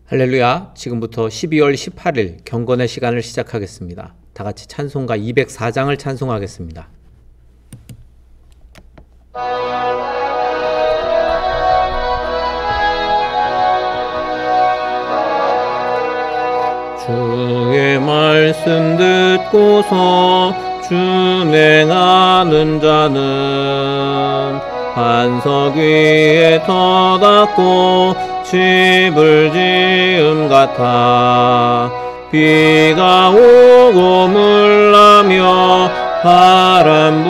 할렐루야. 지금부터 12월 18일 경건의 시간을 시작하겠습니다. 다 같이 찬송가 204장을 찬송하겠습니다. 주의 말씀 듣고서 준행하는 자는 반석 위에 터닫고 집을 지음 같아. 비가 오고 물나며 바람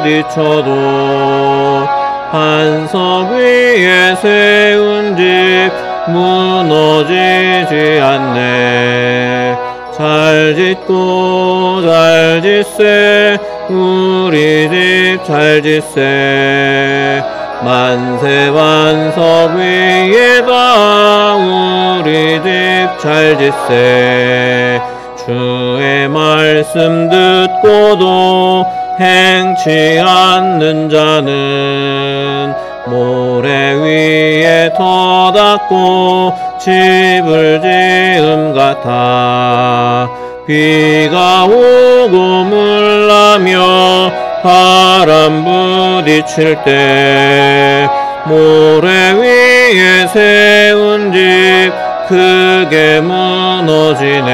부딪혀도 반석 위에 세운 집 무너지지 않네. 잘 짓고 잘 짓세 우리 집 잘 짓세. 만세 반석 위에다 우리 집 잘 짓세. 주의 말씀 듣고도 행치 않는 자는 모래 위에 터닫고 집을 지음 같아. 비가 오고 물나며 바람 부딪힐 때 모래 위에 세운 집 크게 무너지네.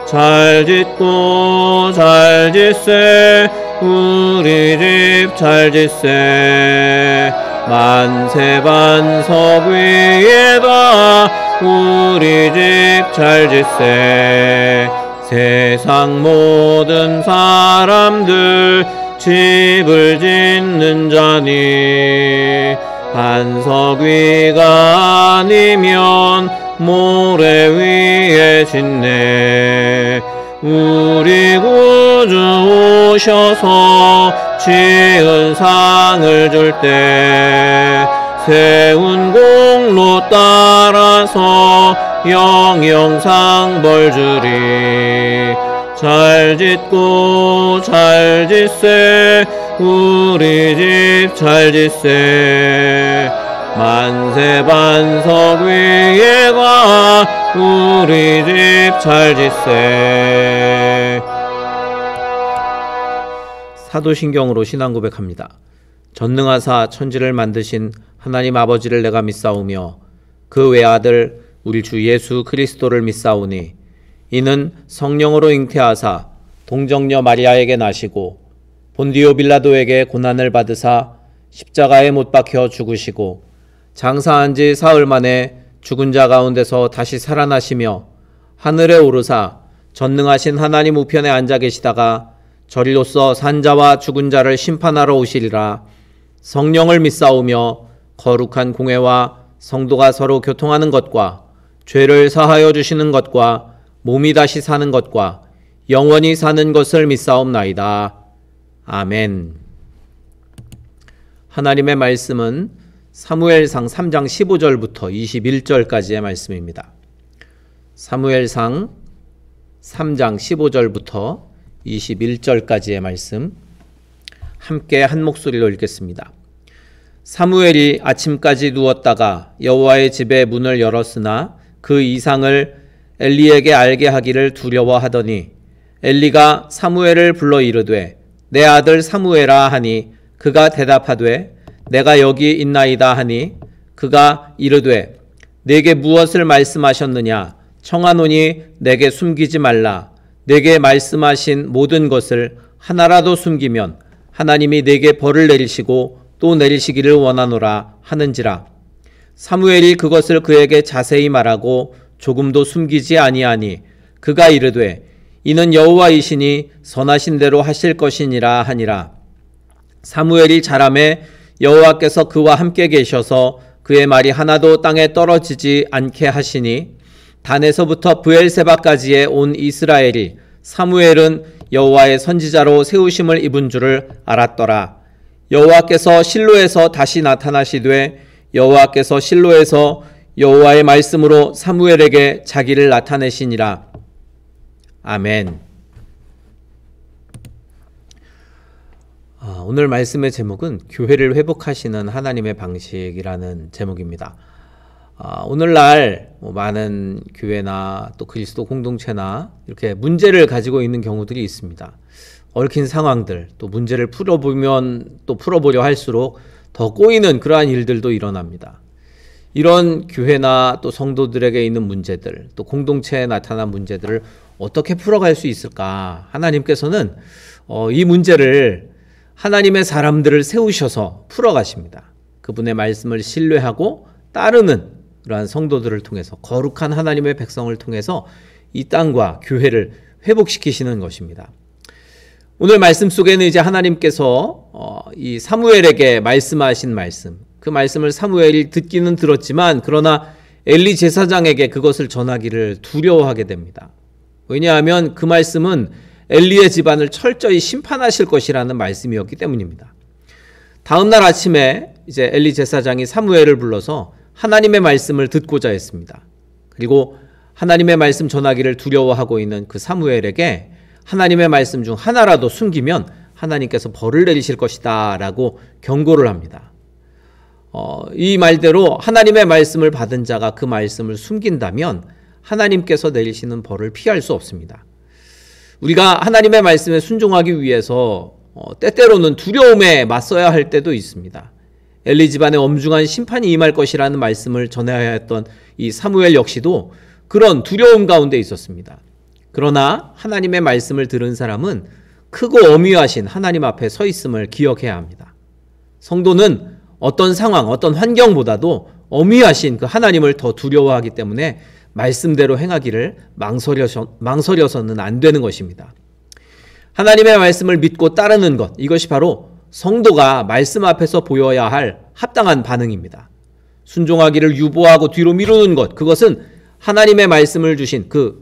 잘 짓고 잘 짓세 우리 집 잘 짓세. 만세 반석 위에다 우리 집 잘 짓세. 세상 모든 사람들 집을 짓는 자니 반석 위가 아니면 모래 위에 짓네. 우리 구주 오셔서 지은 상을 줄 때 세운 공로 따라서 영영상 벌 주리. 잘 짓고 잘 짓세 우리 집 잘 짓세. 만세 반석 위에가 우리 집 잘 짓세. 사도신경으로 신앙 고백합니다. 전능하사 천지를 만드신 하나님 아버지를 내가 믿사오며 그 외아들 우리 주 예수 그리스도를 믿사오니 이는 성령으로 잉태하사 동정녀 마리아에게 나시고 본디오 빌라도에게 고난을 받으사 십자가에 못 박혀 죽으시고 장사한 지 사흘 만에 죽은 자 가운데서 다시 살아나시며 하늘에 오르사 전능하신 하나님 우편에 앉아 계시다가 저리로서 산자와 죽은 자를 심판하러 오시리라. 성령을 믿사오며 거룩한 공회와 성도가 서로 교통하는 것과 죄를 사하여 주시는 것과 몸이 다시 사는 것과 영원히 사는 것을 믿사옵나이다. 아멘. 하나님의 말씀은 사무엘상 3장 15절부터 21절까지의 말씀입니다. 사무엘상 3장 15절부터 21절까지의 말씀 함께 한 목소리로 읽겠습니다. 사무엘이 아침까지 누웠다가 여호와의 집의 문을 열었으나 그 이상을 엘리에게 알게 하기를 두려워하더니 엘리가 사무엘을 불러 이르되 내 아들 사무엘아 하니 그가 대답하되 내가 여기 있나이다 하니 그가 이르되 내게 무엇을 말씀하셨느냐 청하노니 내게 숨기지 말라. 내게 말씀하신 모든 것을 하나라도 숨기면 하나님이 내게 벌을 내리시고 또 내리시기를 원하노라 하는지라. 사무엘이 그것을 그에게 자세히 말하고 조금도 숨기지 아니하니 그가 이르되 이는 여호와이시니 선하신 대로 하실 것이니라 하니라. 사무엘이 자라매 여호와께서 그와 함께 계셔서 그의 말이 하나도 땅에 떨어지지 않게 하시니 단에서부터 브엘세바까지의 온 이스라엘이 사무엘은 여호와의 선지자로 세우심을 입은 줄을 알았더라. 여호와께서 실로에서 다시 나타나시되 여호와께서 실로에서 여호와의 말씀으로 사무엘에게 자기를 나타내시니라. 아멘. 오늘 말씀의 제목은 교회를 회복하시는 하나님의 방식이라는 제목입니다. 오늘날 많은 교회나 또 그리스도 공동체나 이렇게 문제를 가지고 있는 경우들이 있습니다. 얽힌 상황들, 또 문제를 풀어보면 또 풀어보려 할수록 더 꼬이는 그러한 일들도 일어납니다. 이런 교회나 또 성도들에게 있는 문제들, 또 공동체에 나타난 문제들을 어떻게 풀어갈 수 있을까? 하나님께서는 이 문제를 하나님의 사람들을 세우셔서 풀어가십니다. 그분의 말씀을 신뢰하고 따르는 그러한 성도들을 통해서, 거룩한 하나님의 백성을 통해서 이 땅과 교회를 회복시키시는 것입니다. 오늘 말씀 속에는 이제 하나님께서 이 사무엘에게 말씀하신 말씀, 그 말씀을 사무엘이 듣기는 들었지만 그러나 엘리 제사장에게 그것을 전하기를 두려워하게 됩니다. 왜냐하면 그 말씀은 엘리의 집안을 철저히 심판하실 것이라는 말씀이었기 때문입니다. 다음 날 아침에 이제 엘리 제사장이 사무엘을 불러서 하나님의 말씀을 듣고자 했습니다. 그리고 하나님의 말씀 전하기를 두려워하고 있는 그 사무엘에게 하나님의 말씀 중 하나라도 숨기면 하나님께서 벌을 내리실 것이다 라고 경고를 합니다. 이 말대로 하나님의 말씀을 받은 자가 그 말씀을 숨긴다면 하나님께서 내리시는 벌을 피할 수 없습니다. 우리가 하나님의 말씀에 순종하기 위해서 때때로는 두려움에 맞서야 할 때도 있습니다. 엘리 집안에 엄중한 심판이 임할 것이라는 말씀을 전해야 했던 이 사무엘 역시도 그런 두려움 가운데 있었습니다. 그러나 하나님의 말씀을 들은 사람은 크고 엄위하신 하나님 앞에 서 있음을 기억해야 합니다. 성도는 어떤 상황, 어떤 환경보다도 엄위하신 그 하나님을 더 두려워하기 때문에 말씀대로 행하기를 망설여서는 안 되는 것입니다. 하나님의 말씀을 믿고 따르는 것, 이것이 바로 성도가 말씀 앞에서 보여야 할 합당한 반응입니다. 순종하기를 유보하고 뒤로 미루는 것, 그것은 하나님의 말씀을 주신 그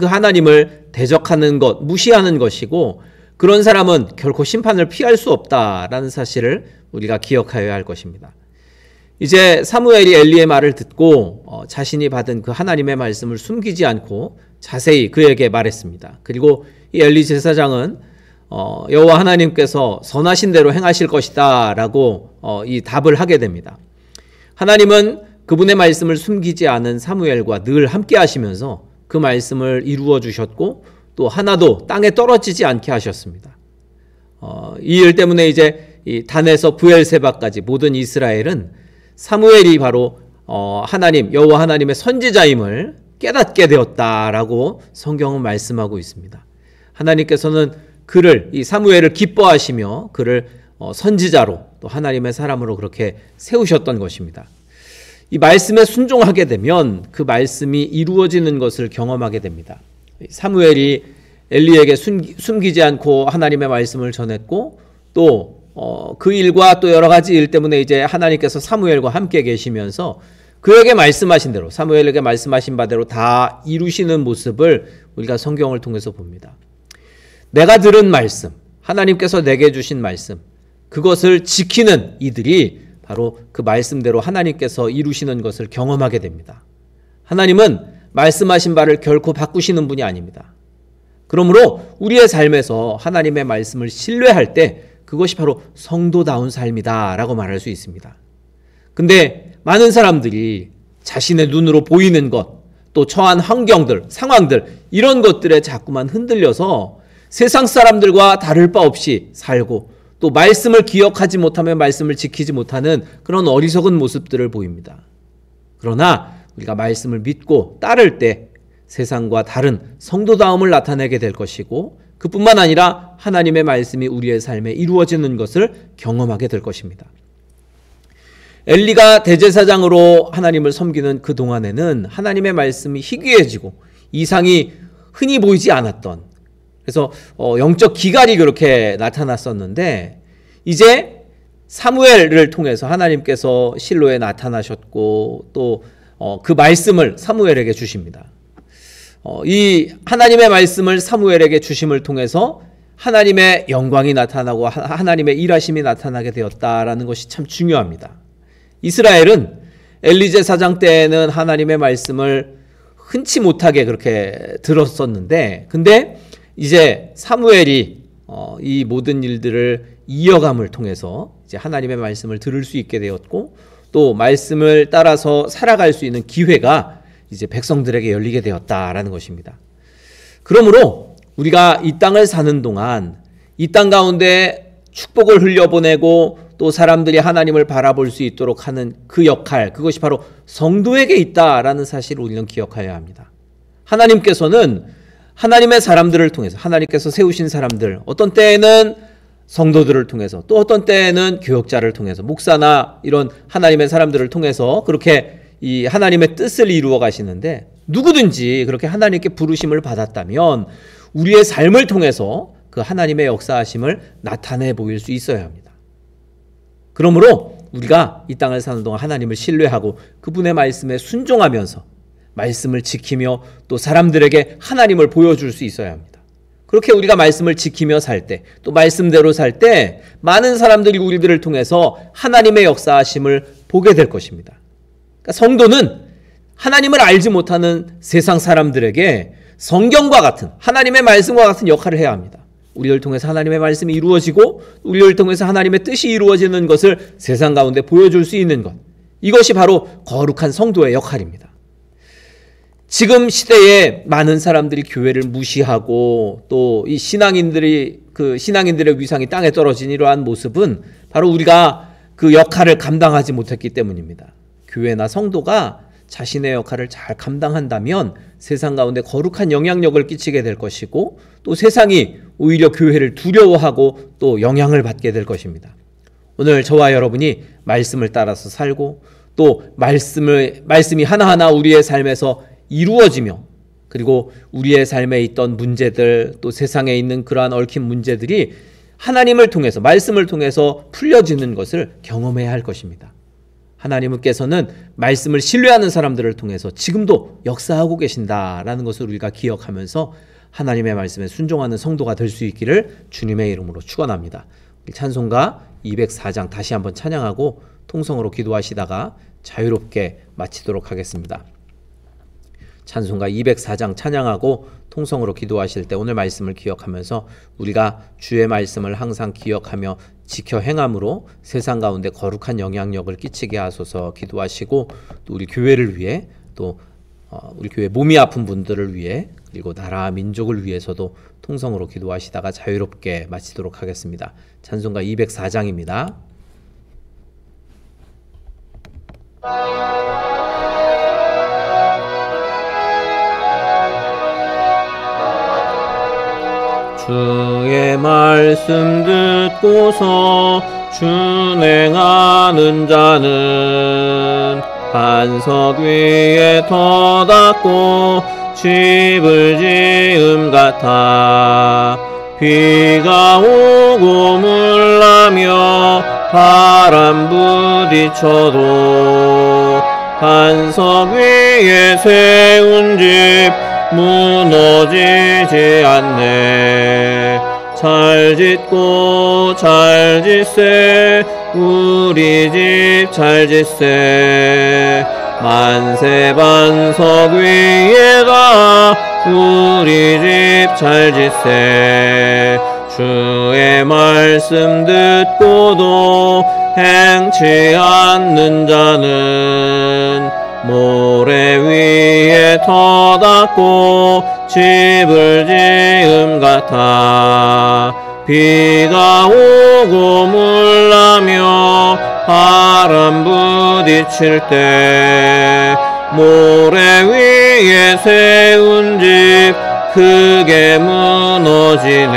하나님을 대적하는 것, 무시하는 것이고, 그런 사람은 결코 심판을 피할 수 없다라는 사실을 우리가 기억하여야 할 것입니다. 이제 사무엘이 엘리의 말을 듣고 자신이 받은 그 하나님의 말씀을 숨기지 않고 자세히 그에게 말했습니다. 그리고 이 엘리 제사장은 여호와 하나님께서 선하신 대로 행하실 것이다 라고 이 답을 하게 됩니다. 하나님은 그분의 말씀을 숨기지 않은 사무엘과 늘 함께 하시면서 그 말씀을 이루어 주셨고 또 하나도 땅에 떨어지지 않게 하셨습니다. 이 일 때문에 이제 이 단에서 브엘세바까지 모든 이스라엘은 사무엘이 바로 하나님, 여호와 하나님의 선지자임을 깨닫게 되었다라고 성경은 말씀하고 있습니다. 하나님께서는 그를, 이 사무엘을 기뻐하시며 그를 선지자로 또 하나님의 사람으로 그렇게 세우셨던 것입니다. 이 말씀에 순종하게 되면 그 말씀이 이루어지는 것을 경험하게 됩니다. 사무엘이 엘리에게 숨기지 않고 하나님의 말씀을 전했고 또 그 일과 또 여러 가지 일 때문에 이제 하나님께서 사무엘과 함께 계시면서 그에게 말씀하신 대로, 사무엘에게 말씀하신 바대로 다 이루시는 모습을 우리가 성경을 통해서 봅니다. 내가 들은 말씀, 하나님께서 내게 주신 말씀, 그것을 지키는 이들이 바로 그 말씀대로 하나님께서 이루시는 것을 경험하게 됩니다. 하나님은 말씀하신 바를 결코 바꾸시는 분이 아닙니다. 그러므로 우리의 삶에서 하나님의 말씀을 신뢰할 때 그것이 바로 성도다운 삶이다 라고 말할 수 있습니다. 근데 많은 사람들이 자신의 눈으로 보이는 것, 또 처한 환경들, 상황들, 이런 것들에 자꾸만 흔들려서 세상 사람들과 다를 바 없이 살고 또 말씀을 기억하지 못하며 말씀을 지키지 못하는 그런 어리석은 모습들을 보입니다. 그러나 우리가 말씀을 믿고 따를 때 세상과 다른 성도다움을 나타내게 될 것이고, 그뿐만 아니라 하나님의 말씀이 우리의 삶에 이루어지는 것을 경험하게 될 것입니다. 엘리가 대제사장으로 하나님을 섬기는 그 동안에는 하나님의 말씀이 희귀해지고 이상이 흔히 보이지 않았던, 그래서 영적 기갈이 그렇게 나타났었는데, 이제 사무엘을 통해서 하나님께서 실로에 나타나셨고 또 그 말씀을 사무엘에게 주십니다. 이 하나님의 말씀을 사무엘에게 주심을 통해서 하나님의 영광이 나타나고 하나님의 일하심이 나타나게 되었다라는 것이 참 중요합니다. 이스라엘은 엘리 제사장 때에는 하나님의 말씀을 흔치 못하게 그렇게 들었었는데, 근데 이제 사무엘이 이 모든 일들을 이어감을 통해서 이제 하나님의 말씀을 들을 수 있게 되었고 또 말씀을 따라서 살아갈 수 있는 기회가 이제 백성들에게 열리게 되었다라는 것입니다. 그러므로 우리가 이 땅을 사는 동안 이 땅 가운데 축복을 흘려보내고 또 사람들이 하나님을 바라볼 수 있도록 하는 그 역할, 그것이 바로 성도에게 있다라는 사실을 우리는 기억해야 합니다. 하나님께서는 하나님의 사람들을 통해서, 하나님께서 세우신 사람들, 어떤 때에는 성도들을 통해서, 또 어떤 때에는 교역자를 통해서, 목사나 이런 하나님의 사람들을 통해서 그렇게 이 하나님의 뜻을 이루어 가시는데, 누구든지 그렇게 하나님께 부르심을 받았다면 우리의 삶을 통해서 그 하나님의 역사하심을 나타내 보일 수 있어야 합니다. 그러므로 우리가 이 땅을 사는 동안 하나님을 신뢰하고 그분의 말씀에 순종하면서 말씀을 지키며 또 사람들에게 하나님을 보여줄 수 있어야 합니다. 그렇게 우리가 말씀을 지키며 살 때, 또 말씀대로 살 때 많은 사람들이 우리들을 통해서 하나님의 역사하심을 보게 될 것입니다. 그러니까 성도는 하나님을 알지 못하는 세상 사람들에게 성경과 같은, 하나님의 말씀과 같은 역할을 해야 합니다. 우리를 통해서 하나님의 말씀이 이루어지고 우리를 통해서 하나님의 뜻이 이루어지는 것을 세상 가운데 보여줄 수 있는 것, 이것이 바로 거룩한 성도의 역할입니다. 지금 시대에 많은 사람들이 교회를 무시하고 또 이 신앙인들의 위상이 땅에 떨어진 이러한 모습은 바로 우리가 그 역할을 감당하지 못했기 때문입니다. 교회나 성도가 자신의 역할을 잘 감당한다면 세상 가운데 거룩한 영향력을 끼치게 될 것이고, 또 세상이 오히려 교회를 두려워하고 또 영향을 받게 될 것입니다. 오늘 저와 여러분이 말씀을 따라서 살고 또 말씀이 하나하나 우리의 삶에서 이루어지며, 그리고 우리의 삶에 있던 문제들, 또 세상에 있는 그러한 얽힌 문제들이 하나님을 통해서, 말씀을 통해서 풀려지는 것을 경험해야 할 것입니다. 하나님께서는 말씀을 신뢰하는 사람들을 통해서 지금도 역사하고 계신다라는 것을 우리가 기억하면서 하나님의 말씀에 순종하는 성도가 될 수 있기를 주님의 이름으로 축원합니다. 찬송가 204장 다시 한번 찬양하고 통성으로 기도하시다가 자유롭게 마치도록 하겠습니다. 찬송가 204장 찬양하고 통성으로 기도하실 때 오늘 말씀을 기억하면서 우리가 주의 말씀을 항상 기억하며 지켜 행함으로 세상 가운데 거룩한 영향력을 끼치게 하소서 기도하시고, 또 우리 교회를 위해, 또 우리 교회 몸이 아픈 분들을 위해, 그리고 나라 민족을 위해서도 통성으로 기도하시다가 자유롭게 마치도록 하겠습니다. 찬송가 204장입니다. 주의 말씀 듣고서 준행하는 자는 반석 위에 터닫고 집을 지음 같아 비가 오고 물나며 바람 부딪혀도 반석 위에 세운 집 무너지지 않네. 잘 짓고 잘 짓세 우리 집 잘 짓세. 만세 반석 위에다 우리 집 잘 짓세. 주의 말씀 듣고도 행치 않는 자는 모래 위에 터닫고 집을 지음 같아 비가 오고 물나며 바람 부딪힐 때 모래 위에 세운 집 크게 무너지네.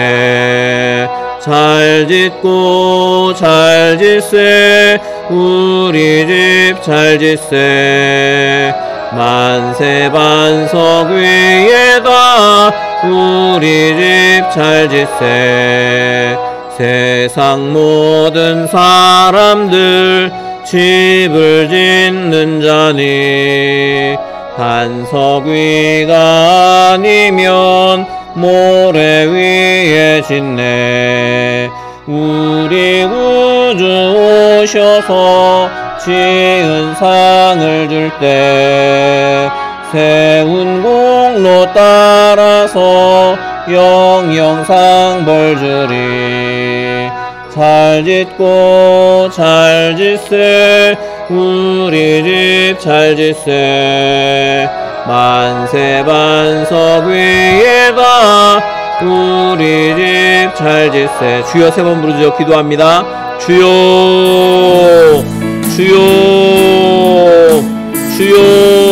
잘 짓고 잘 짓세 우리 집 잘 짓세. 만세 반석 위에다 우리 집 잘 짓세. 세상 모든 사람들 집을 짓는 자니 반석 위가 아니면 모래 위에 짓네. 우리 구주 오셔서 지은 상을 줄 때 세운 공로 따라서 영영상 벌 주리. 잘 짓고 잘 짓세 우리 집 잘 짓세. 만세 반석 위에다 우리 집 잘 짓세. 주여 세 번 부르짖어 기도합니다. 주여 주여 주여